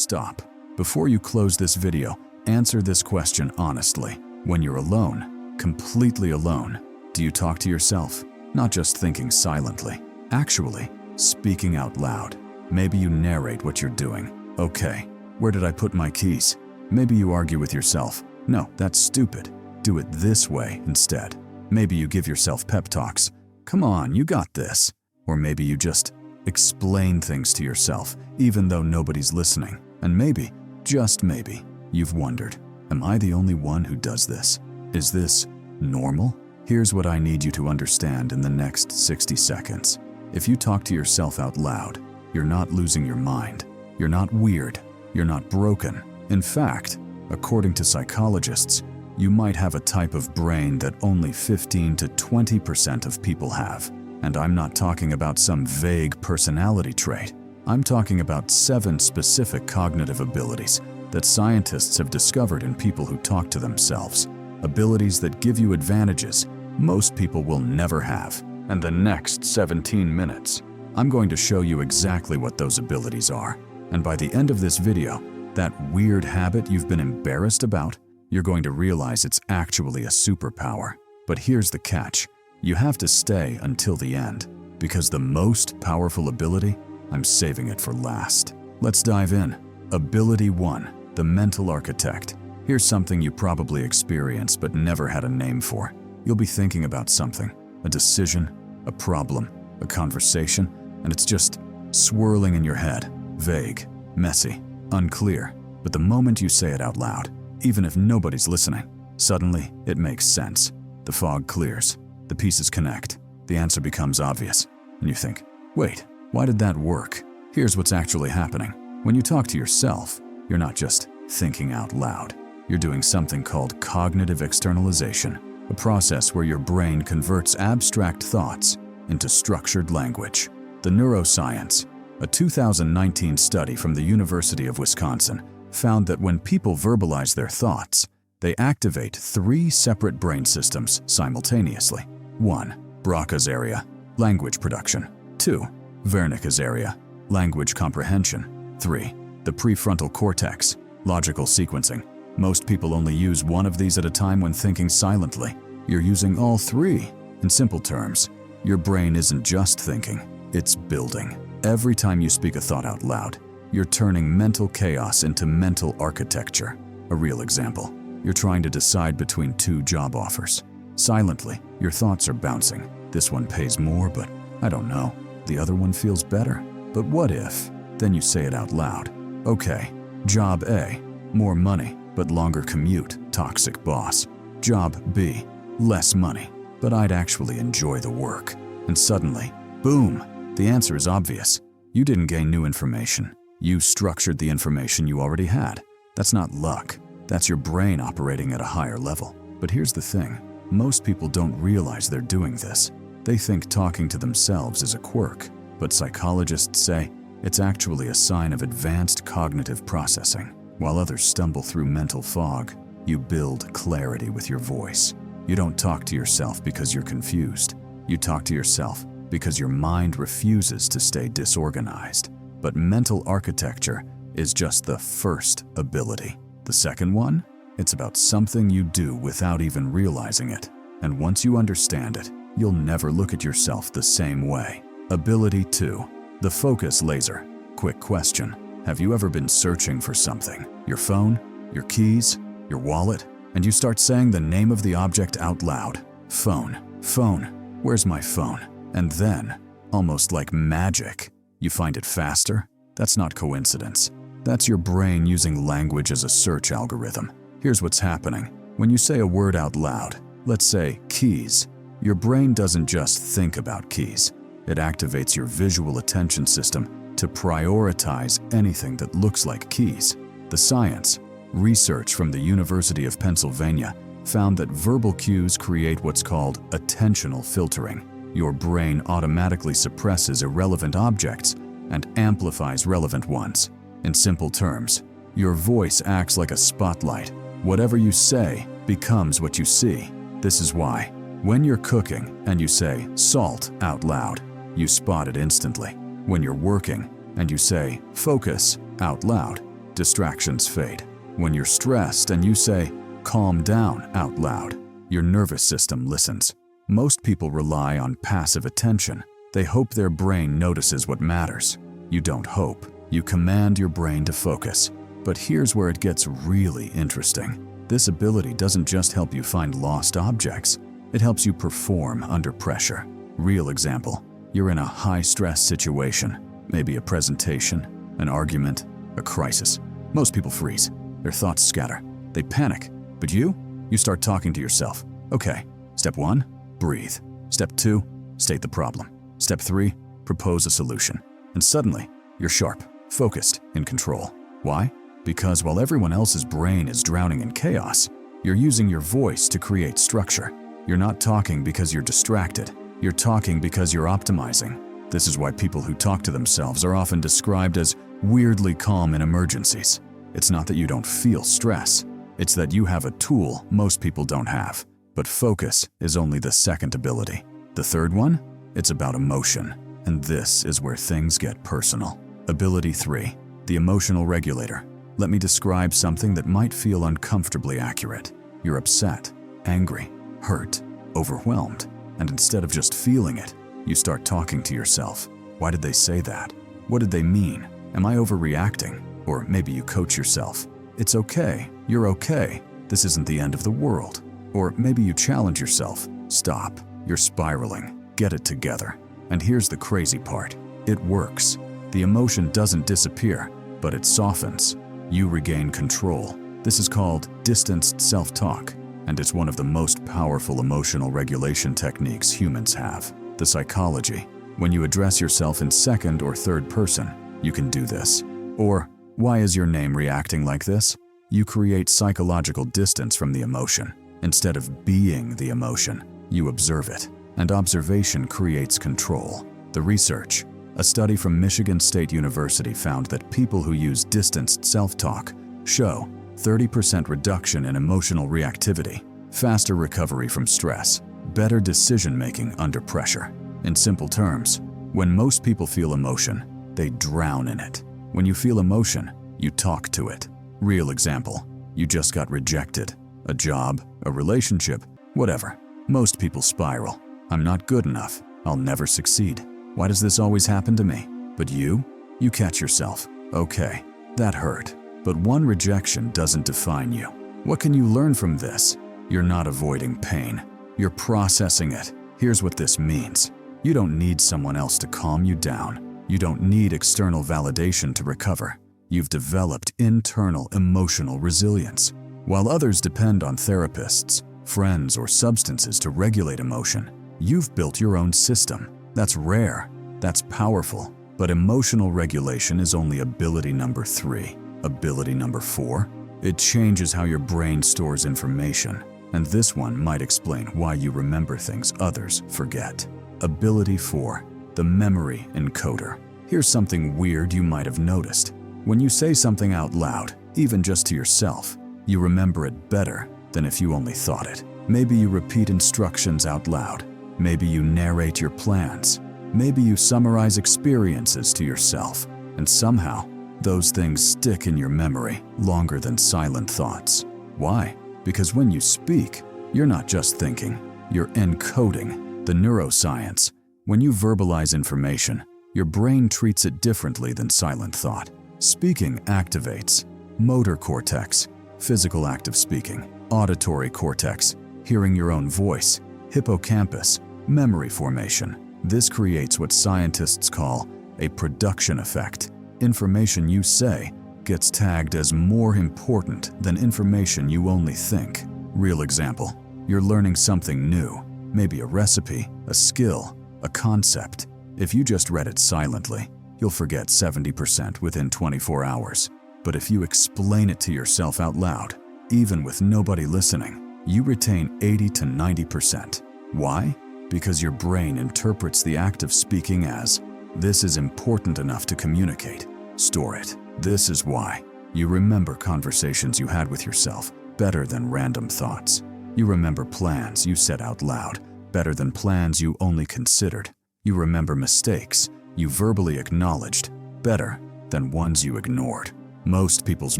stop. Before you close this video, answer this question honestly. When you're alone, completely alone, do you talk to yourself? Not just thinking silently, actually speaking out loud. Maybe you narrate what you're doing. Okay, where did I put my keys? Maybe you argue with yourself. No, that's stupid. Do it this way instead. Maybe you give yourself pep talks. Come on, you got this. Or maybe you just explain things to yourself, even though nobody's listening. And maybe, just maybe, you've wondered, am I the only one who does this? Is this normal? Here's what I need you to understand in the next 60 seconds. If you talk to yourself out loud, you're not losing your mind. You're not weird. You're not broken. In fact, according to psychologists, you might have a type of brain that only 15 to 20% of people have. And I'm not talking about some vague personality trait. I'm talking about 7 specific cognitive abilities that scientists have discovered in people who talk to themselves. Abilities that give you advantages most people will never have. And the next 17 minutes, I'm going to show you exactly what those abilities are. And by the end of this video, that weird habit you've been embarrassed about, you're going to realize it's actually a superpower. But here's the catch. You have to stay until the end, because the most powerful ability, I'm saving it for last. Let's dive in. Ability 1, the mental architect. Here's something you probably experienced but never had a name for. You'll be thinking about something, a decision, a problem, a conversation, and it's just swirling in your head, vague, messy, unclear. But the moment you say it out loud, even if nobody's listening, suddenly it makes sense. The fog clears, the pieces connect, the answer becomes obvious, and you think, wait, why did that work? Here's what's actually happening. When you talk to yourself, you're not just thinking out loud. You're doing something called cognitive externalization, a process where your brain converts abstract thoughts into structured language. The neuroscience, a 2019 study from the University of Wisconsin, found that when people verbalize their thoughts, they activate 3 separate brain systems simultaneously. 1. Broca's area, language production. 2. Wernicke's area, language comprehension. 3. The prefrontal cortex, logical sequencing. Most people only use one of these at a time when thinking silently. You're using all 3. In simple terms, your brain isn't just thinking, it's building. Every time you speak a thought out loud, you're turning mental chaos into mental architecture. A real example, you're trying to decide between 2 job offers. Silently, your thoughts are bouncing. This one pays more, but I don't know. The other one feels better. But what if? Then you say it out loud. Okay, job A, more money, but longer commute, toxic boss. Job B, less money, but I'd actually enjoy the work. And suddenly, boom, the answer is obvious. You didn't gain new information. You structured the information you already had. That's not luck. That's your brain operating at a higher level. But here's the thing. Most people don't realize they're doing this. They think talking to themselves is a quirk, but psychologists say it's actually a sign of advanced cognitive processing. While others stumble through mental fog, you build clarity with your voice. You don't talk to yourself because you're confused. You talk to yourself because your mind refuses to stay disorganized. But mental architecture is just the first ability. The second one? It's about something you do without even realizing it. And once you understand it, you'll never look at yourself the same way. Ability 2. The focus laser. Quick question. Have you ever been searching for something? Your phone? Your keys? Your wallet? And you start saying the name of the object out loud. Phone. Phone. Where's my phone? And then, almost like magic, you find it faster? That's not coincidence. That's your brain using language as a search algorithm. Here's what's happening. When you say a word out loud, let's say keys, your brain doesn't just think about keys. It activates your visual attention system to prioritize anything that looks like keys. The science, research from the University of Pennsylvania, found that verbal cues create what's called attentional filtering. Your brain automatically suppresses irrelevant objects and amplifies relevant ones. In simple terms, your voice acts like a spotlight. Whatever you say becomes what you see. This is why, when you're cooking and you say salt out loud, you spot it instantly. When you're working and you say focus out loud, distractions fade. When you're stressed and you say, "Calm down," out loud, your nervous system listens. Most people rely on passive attention. They hope their brain notices what matters. You don't hope. You command your brain to focus. But here's where it gets really interesting. This ability doesn't just help you find lost objects. It helps you perform under pressure. Real example. You're in a high-stress situation. Maybe a presentation, an argument, a crisis. Most people freeze. Their thoughts scatter. They panic. But you start talking to yourself. Okay, step 1, breathe. Step 2, state the problem. Step 3, propose a solution. And suddenly, you're sharp, focused, in control. Why? Because while everyone else's brain is drowning in chaos, you're using your voice to create structure. You're not talking because you're distracted. You're talking because you're optimizing. This is why people who talk to themselves are often described as weirdly calm in emergencies. It's not that you don't feel stress. It's that you have a tool most people don't have. But focus is only the second ability. The third one? It's about emotion. And this is where things get personal. Ability 3, the emotional regulator. Let me describe something that might feel uncomfortably accurate. You're upset, angry, hurt, overwhelmed, and instead of just feeling it, you start talking to yourself. Why did they say that? What did they mean? Am I overreacting? Or maybe you coach yourself. It's okay, you're okay, this isn't the end of the world. Or maybe you challenge yourself. Stop, you're spiraling, get it together. And here's the crazy part. It works. The emotion doesn't disappear, but it softens. You regain control. This is called distanced self-talk, and it's one of the most powerful emotional regulation techniques humans have. The psychology. When you address yourself in second or third person, you can do this. Or, why is your name reacting like this? You create psychological distance from the emotion. Instead of being the emotion, you observe it. And observation creates control. The research. A study from Michigan State University found that people who use distanced self-talk show 30% reduction in emotional reactivity, faster recovery from stress, better decision-making under pressure. In simple terms, when most people feel emotion, they drown in it. When you feel emotion, you talk to it. Real example, you just got rejected. A job, a relationship, whatever. Most people spiral. I'm not good enough. I'll never succeed. Why does this always happen to me? But you catch yourself. Okay, that hurt. But one rejection doesn't define you. What can you learn from this? You're not avoiding pain. You're processing it. Here's what this means. You don't need someone else to calm you down. You don't need external validation to recover. You've developed internal emotional resilience. While others depend on therapists, friends, or substances to regulate emotion, you've built your own system. That's rare, that's powerful, but emotional regulation is only ability number 3. Ability number 4? It changes how your brain stores information, and this one might explain why you remember things others forget. Ability 4, the memory encoder. Here's something weird you might have noticed. When you say something out loud, even just to yourself, you remember it better than if you only thought it. Maybe you repeat instructions out loud. Maybe you narrate your plans. Maybe you summarize experiences to yourself. And somehow, those things stick in your memory longer than silent thoughts. Why? Because when you speak, you're not just thinking, you're encoding. The neuroscience. When you verbalize information, your brain treats it differently than silent thought. Speaking activates motor cortex, physical act of speaking, auditory cortex, hearing your own voice, hippocampus, memory formation. This creates what scientists call a production effect. Information you say gets tagged as more important than information you only think. Real example, you're learning something new, maybe a recipe, a skill, a concept. If you just read it silently, you'll forget 70% within 24 hours. But if you explain it to yourself out loud, even with nobody listening, you retain 80 to 90%. Why? Because your brain interprets the act of speaking as, this is important enough to communicate. Store it. This is why you remember conversations you had with yourself better than random thoughts. You remember plans you said out loud better than plans you only considered. You remember mistakes you verbally acknowledged better than ones you ignored. Most people's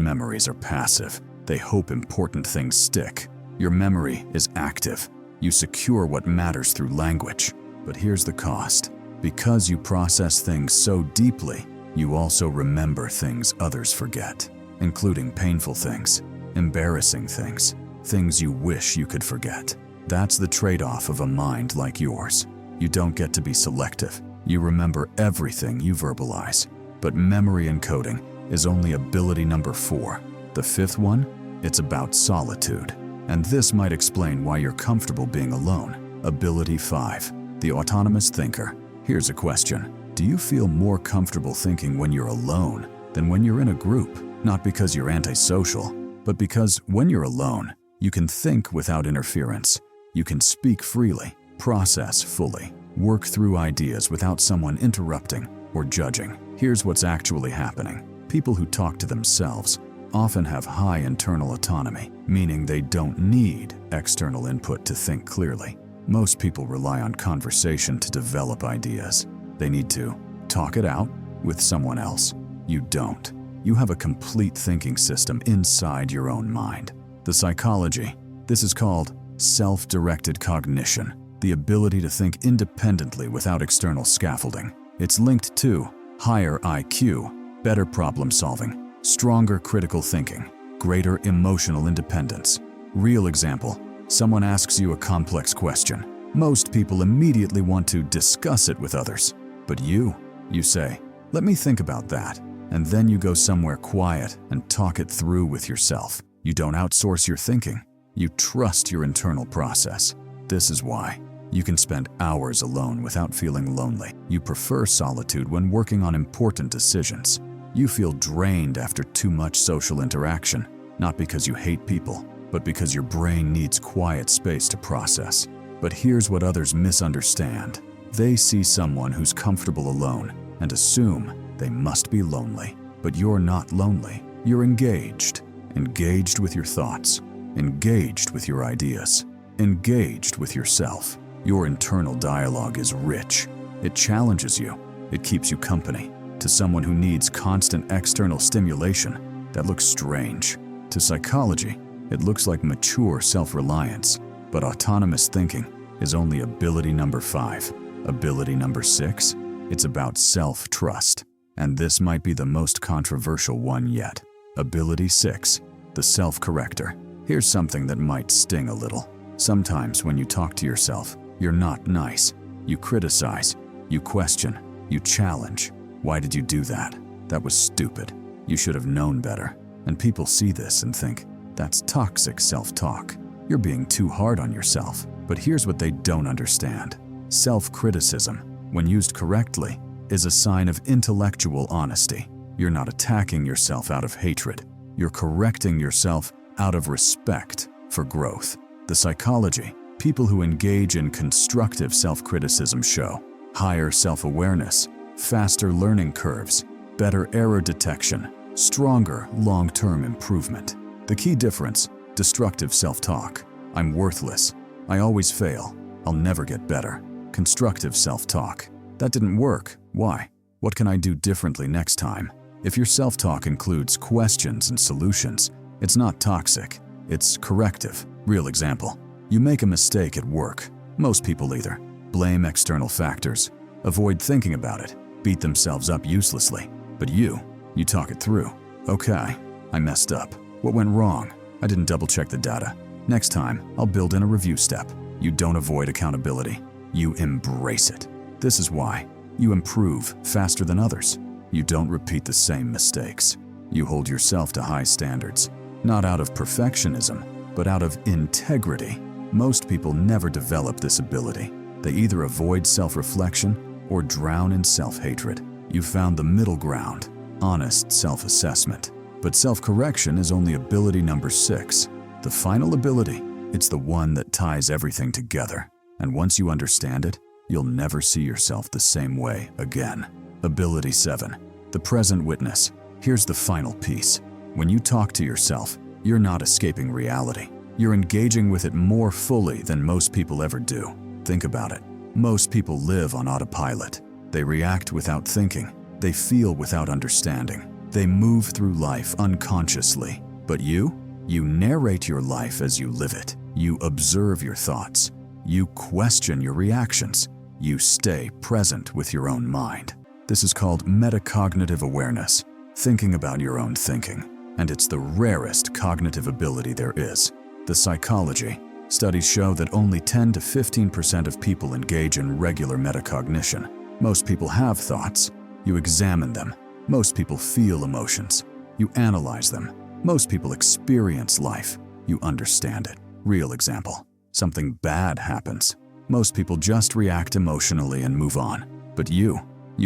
memories are passive. They hope important things stick. Your memory is active. You secure what matters through language. But here's the cost. Because you process things so deeply, you also remember things others forget, including painful things, embarrassing things, things you wish you could forget. That's the trade-off of a mind like yours. You don't get to be selective. You remember everything you verbalize. But memory encoding is only ability number 4. The 5th one, it's about solitude. And this might explain why you're comfortable being alone. Ability 5, the autonomous thinker. Here's a question. Do you feel more comfortable thinking when you're alone than when you're in a group? Not because you're antisocial, but because when you're alone, you can think without interference. You can speak freely, process fully, work through ideas without someone interrupting or judging. Here's what's actually happening. People who talk to themselves often have high internal autonomy, meaning they don't need external input to think clearly. Most people rely on conversation to develop ideas. They need to talk it out with someone else. You don't. You have a complete thinking system inside your own mind. The psychology, this is called self-directed cognition, the ability to think independently without external scaffolding. It's linked to higher IQ, better problem solving, stronger critical thinking, greater emotional independence. Real example, someone asks you a complex question. Most people immediately want to discuss it with others. But you say, let me think about that. And then you go somewhere quiet and talk it through with yourself. You don't outsource your thinking. You trust your internal process. This is why you can spend hours alone without feeling lonely. You prefer solitude when working on important decisions. You feel drained after too much social interaction, not because you hate people, but because your brain needs quiet space to process. But here's what others misunderstand. They see someone who's comfortable alone and assume they must be lonely. But you're not lonely. You're engaged. Engaged with your thoughts. Engaged with your ideas. Engaged with yourself. Your internal dialogue is rich. It challenges you. It keeps you company. To someone who needs constant external stimulation, that looks strange. To psychology, it looks like mature self-reliance. But autonomous thinking is only ability number 5. Ability number 6, it's about self-trust. And this might be the most controversial one yet. Ability 6, the self-corrector. Here's something that might sting a little. Sometimes when you talk to yourself, you're not nice. You criticize, you question, you challenge. Why did you do that? That was stupid. You should have known better. And people see this and think, that's toxic self-talk. You're being too hard on yourself. But here's what they don't understand. Self-criticism, when used correctly, is a sign of intellectual honesty. You're not attacking yourself out of hatred. You're correcting yourself out of respect for growth. The psychology, people who engage in constructive self-criticism show higher self-awareness, faster learning curves, better error detection, stronger long-term improvement. The key difference, destructive self-talk. I'm worthless. I always fail. I'll never get better. Constructive self-talk. That didn't work. Why? What can I do differently next time? If your self-talk includes questions and solutions, it's not toxic. It's corrective. Real example. You make a mistake at work. Most people either blame external factors, avoid thinking about it, beat themselves up uselessly. But you talk it through. Okay, I messed up. What went wrong? I didn't double-check the data. Next time, I'll build in a review step. You don't avoid accountability. You embrace it. This is why you improve faster than others. You don't repeat the same mistakes. You hold yourself to high standards, not out of perfectionism, but out of integrity. Most people never develop this ability. They either avoid self-reflection or drown in self-hatred. You found the middle ground, honest self-assessment. But self-correction is only ability number 6. The final ability, it's the one that ties everything together. And once you understand it, you'll never see yourself the same way again. Ability 7, the present witness. Here's the final piece. When you talk to yourself, you're not escaping reality. You're engaging with it more fully than most people ever do. Think about it. Most people live on autopilot. They react without thinking. They feel without understanding. They move through life unconsciously. But you narrate your life as you live it. You observe your thoughts. You question your reactions. You stay present with your own mind. This is called metacognitive awareness, thinking about your own thinking. And it's the rarest cognitive ability there is. The psychology. Studies show that only 10 to 15% of people engage in regular metacognition. Most people have thoughts. You examine them. Most people feel emotions. You analyze them. Most people experience life. You understand it. Real example. Something bad happens. Most people just react emotionally and move on. But you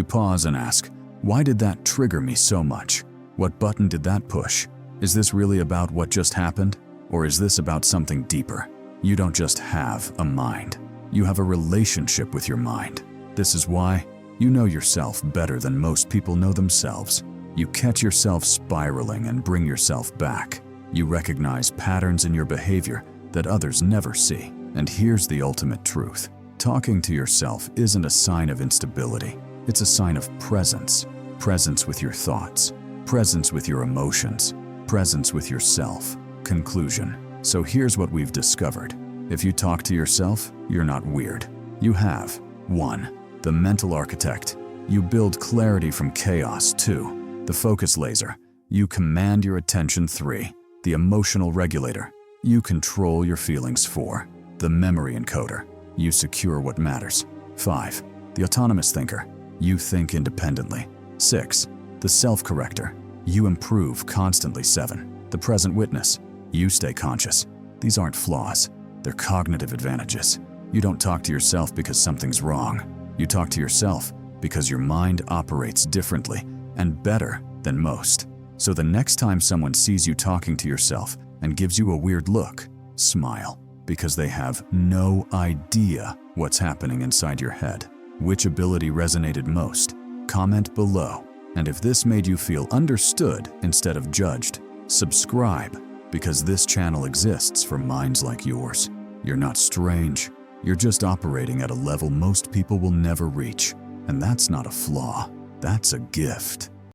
pause and ask, why did that trigger me so much? What button did that push? Is this really about what just happened? Or is this about something deeper? You don't just have a mind. You have a relationship with your mind. This is why you know yourself better than most people know themselves. You catch yourself spiraling and bring yourself back. You recognize patterns in your behavior that others never see. And here's the ultimate truth. Talking to yourself isn't a sign of instability. It's a sign of presence. Presence with your thoughts. Presence with your emotions. Presence with yourself. Conclusion. So here's what we've discovered. If you talk to yourself, you're not weird. You have 1. The mental architect. You build clarity from chaos. 2. The focus laser. You command your attention. 3. The emotional regulator. You control your feelings. 4. The memory encoder. You secure what matters. 5. The autonomous thinker. You think independently. 6. The self-corrector. You improve constantly. 7. The present witness. You stay conscious. These aren't flaws. They're cognitive advantages. You don't talk to yourself because something's wrong. You talk to yourself because your mind operates differently and better than most. So the next time someone sees you talking to yourself and gives you a weird look, smile, because they have no idea what's happening inside your head. Which ability resonated most? Comment below. And if this made you feel understood instead of judged, subscribe, because this channel exists for minds like yours. You're not strange. You're just operating at a level most people will never reach. And that's not a flaw. That's a gift.